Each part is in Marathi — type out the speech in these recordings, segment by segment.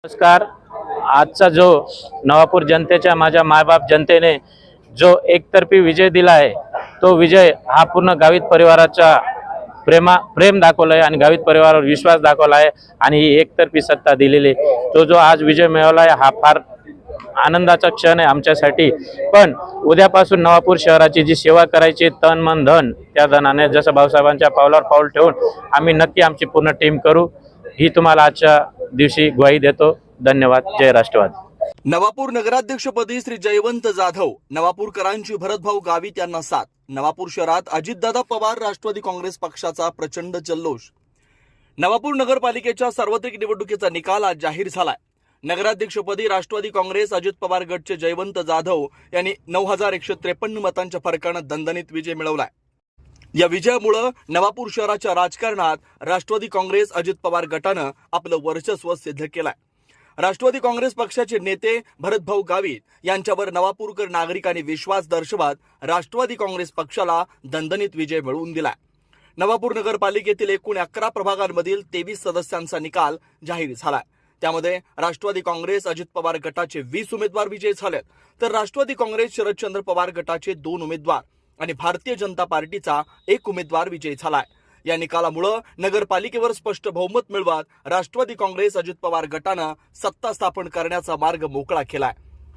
नमस्कार। आजचा जो नवापूर जनतेच्या माझ्या मायबाप जनतेने जो एकतर्फी विजय दिला आहे, तो विजय हा पूर्ण गावित परिवाराचा प्रेम दाखवला आहे आणि गावित परिवारावर विश्वास दाखवला आहे आणि ही एकतर्फी सत्ता दिलेली तो जो आज विजय मिळवला आहे हा फार आनंदाचा क्षण आहे आमच्यासाठी। पण उद्यापासून नवापूर शहराची जी सेवा करायची तन मन धन त्या धनाने जसं भाऊसाहेबांच्या पावलावर पाऊल ठेवून आम्ही नक्की आमची पूर्ण टीम करू ही तुम्हाला आजच्या दिवशी ग्वाही देतो। धन्यवाद। जय राष्ट्रवादी। नवापूर नगराध्यक्षपदी श्री जयवंत जाधव, नवापूरकरांची भरतभाऊ गावित यांना साथ। नवापूर शहरात अजितदादा पवार राष्ट्रवादी काँग्रेस पक्षाचा प्रचंड जल्लोष। नवापूर नगरपालिकेच्या सार्वत्रिक निवडणुकीचा निकाल आज जाहीर झालाय। नगराध्यक्षपदी राष्ट्रवादी काँग्रेस अजित पवार गटचे जयवंत जाधव यांनी 9153 मतांच्या फरकाने दणदणीत विजय मिळवलाय। या विजयामुळे नवापूर शहराच्या राजकारणात राष्ट्रवादी काँग्रेस अजित पवार गटानं आपलं वर्चस्व सिद्ध केलंय। राष्ट्रवादी काँग्रेस पक्षाचे नेते भरतभाऊ गावित यांच्यावर नवापूरकर नागरिकांनी विश्वास दर्शवत राष्ट्रवादी काँग्रेस पक्षाला दणदणीत विजय मिळवून दिलाय। नवापूर नगरपालिकेतील एकूण 11 प्रभागांमधील 23 सदस्यांचा निकाल जाहीर झालाय। त्यामध्ये राष्ट्रवादी काँग्रेस अजित पवार गटाचे 20 उमेदवार विजयी झालेत, तर राष्ट्रवादी काँग्रेस शरदचंद्र पवार गटाचे 2 उमेदवार आणि भारतीय जनता पार्टीचा 1 उमेदवार विजयी झालाय। या निकालामुळे नगरपालिकेवर स्पष्ट बहुमत मिळवत राष्ट्रवादी काँग्रेस अजित पवार गटानं सत्ता स्थापन करण्याचा मार्ग मोकळा केलाय।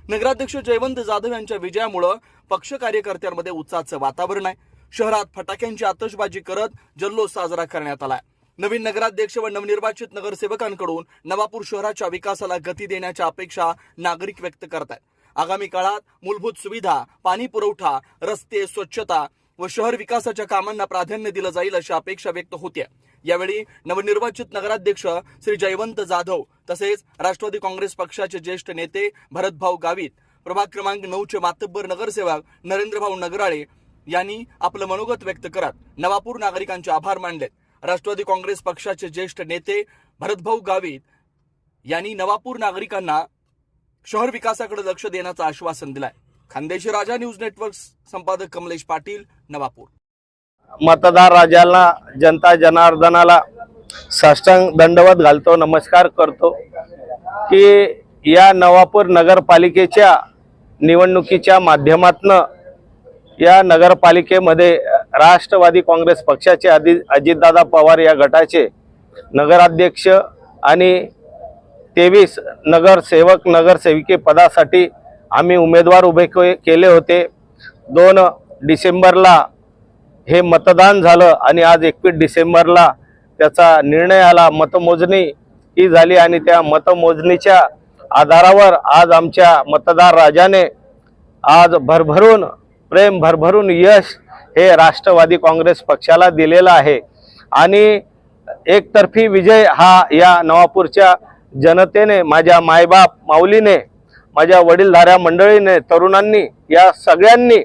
नगराध्यक्ष जयवंत जाधव यांच्या विजयामुळे पक्ष कार्यकर्त्यांमध्ये उत्साहाचं वातावरण आहे। शहरात फटाक्यांची आतषबाजी करत जल्लोष साजरा करण्यात आलाय। नवीन नगराध्यक्ष व नवनिर्वाचित नगरसेवकांकडून नवापूर शहराच्या विकासाला गती देण्याच्या अपेक्षा नागरिक व्यक्त करत आहेत। आगामी काळात मूलभूत सुविधा, पाणी पुरवठा, रस्ते, स्वच्छता व शहर विकासाच्या कामांना प्राधान्य दिलं जाईल अशी अपेक्षा व्यक्त होते। यावेळी नवनिर्वाचित नगराध्यक्ष श्री जयवंत जाधव तसेच राष्ट्रवादी काँग्रेस पक्षाचे ज्येष्ठ नेते भरतभाऊ गावित, प्रभाग क्रमांक 9 चे मातब्बर नगरसेवक नरेंद्रभाऊ नगराळे यांनी आपलं मनोगत व्यक्त करत नवापूर नागरिकांचे आभार मानलेत। राष्ट्रवादी काँग्रेस पक्षाचे ज्येष्ठ नेते भरतभाऊ गावित यांनी नवापूर नागरिकांना शहर विकासाकडे लक्ष देण्याचं आश्वासन दिलंय। खानदेशी राजा न्यूज नेटवर्क संपादक कमलेश पाटील, नवापूर। मतदार राजाला, जनता जनार्दनाला साष्टांग दंडवत घालतो, नमस्कार करतो की या नवापूर नगरपालिकेच्या निवडणुकीच्या माध्यमातून या नगरपालिकेमध्ये राष्ट्रवादी काँग्रेस पक्षाचे अजितदादा पवार या गटाचे नगराध्यक्ष आणि 23 नगरसेवक नगरसेविके पदासाठी आम्ही उमेदवार उभे केले होते। 2 डिसेंबरला हे मतदान झालं आणि आज 21 डिसेंबरला त्याचा निर्णय आला। मतमोजणी ही झाली आणि त्या मतमोजणीच्या आधारावर आज आमच्या मतदार राजाने आज भरभरून प्रेम, भरभरून यश हे राष्ट्रवादी काँग्रेस पक्षाला दिलेला आहे आणि एकतर्फी विजय हा या नवापूरच्या जनतेने, माझ्या मायबाप माऊलीने, माझ्या वडीलधाऱ्या मंडळीने, तरुणांनी, या सगळ्यांनी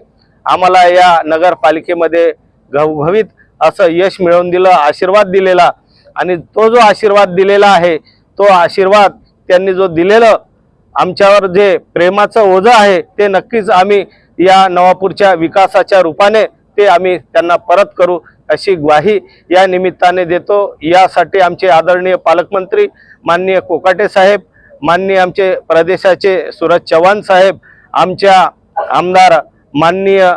आम्हाला या नगरपालिकेमध्ये घवघवीत असं यश मिळवून दिलं, आशीर्वाद दिलेला आणि तो जो आशीर्वाद दिलेला आहे तो आशीर्वाद त्यांनी जो दिलेलं आमच्यावर जे प्रेमाचं ओझं आहे ते नक्कीच आम्ही या नवापूरच्या विकासाच्या रूपाने ते आम्ही त्यांना परत करू अशी ग्वाही या निमित्ताने देतो। यासाठी आमचे आदरणीय पालकमंत्री माननीय कोकाटे साहेब, माननीय आमचे प्रदेशाचे सूरज चव्हाण साहेब, आमच्या आमदार माननीय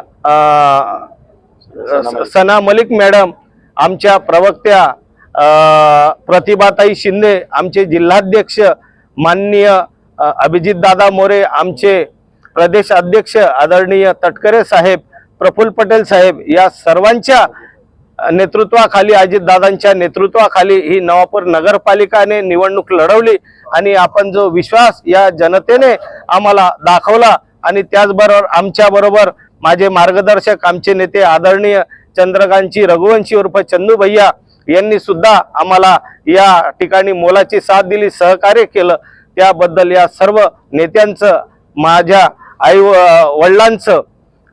सना मलिक मॅडम, आमच्या प्रवक्त्या प्रतिभाताई शिंदे, आमचे जिल्हाध्यक्ष माननीय अभिजितदादा मोरे, आमचे प्रदेश अध्यक्ष आदरणीय तटकरे साहेब, प्रफुल्ल पटेल साहेब, या सर्वांच्या नेतृत्वाखाली, अजितदादांच्या नेतृत्वाखाली ही नवापूर नगरपालिकाने निवडणूक लढवली आणि आपण जो विश्वास या जनतेने आम्हाला दाखवला आणि त्याचबरोबर आमच्याबरोबर माझे मार्गदर्शक, आमचे नेते आदरणीय चंद्रकांतजी रघुवंशी उर्फ चंदू भैया यांनी सुद्धा आम्हाला या ठिकाणी मोलाची साथ दिली, सहकार्य केलं। त्याबद्दल या सर्व नेत्यांचं, माझ्या आई वडिलांचं,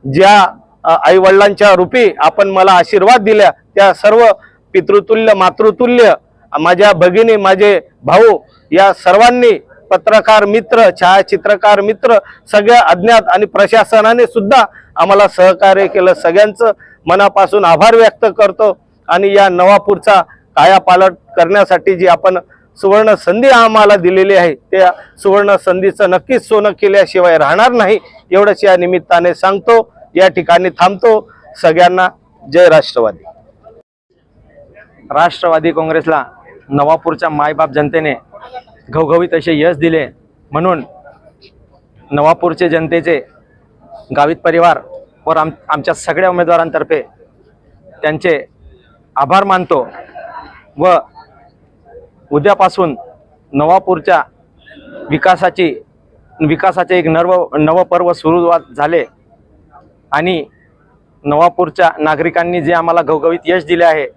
ज्या आई वडिलांच्या रूपी आपण मला आशीर्वाद दिल्या त्या सर्व पितृतुल्य मातृतुल्य माझ्या भगिनी, माझे भाऊ, या सर्वांनी, पत्रकार मित्र, छायाचित्रकार मित्र, सगळ्या अज्ञात आणि प्रशासनाने सुद्धा आम्हाला सहकार्य केलं। सगळ्यांचं मनापासून आभार व्यक्त करतो आणि या नवापूरचा कायापालट करण्यासाठी जी आपण सुवर्ण संधी आम्हाला दिलेली आहे, त्या सुवर्ण संधीचं नक्कीच सोनं केल्याशिवाय राहणार नाही एवढंच या निमित्ताने सांगतो. या ठिकाणी थांबतो. सगळ्यांना जय राष्ट्रवादी. राष्ट्रवादी काँग्रेसला नवापूरच्या मायबाप जनतेने घवघवीत असे यश दिले, म्हणून नवापूरचे जनतेचे गावित परिवार व आमच्या सगळ्या उमेदवारांतर्फे त्यांचे आभार मानतो व उद्यापासून नवापूरच्या विकासाचे एक नवपर्व सुरुवात झाले आणि नवापूरच्या नागरिकांनी जे आम्हाला घवघवीत यश दिले आहे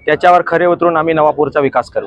त्याच्यावर खरे उतरून आम्ही नवापूरचा विकास करू.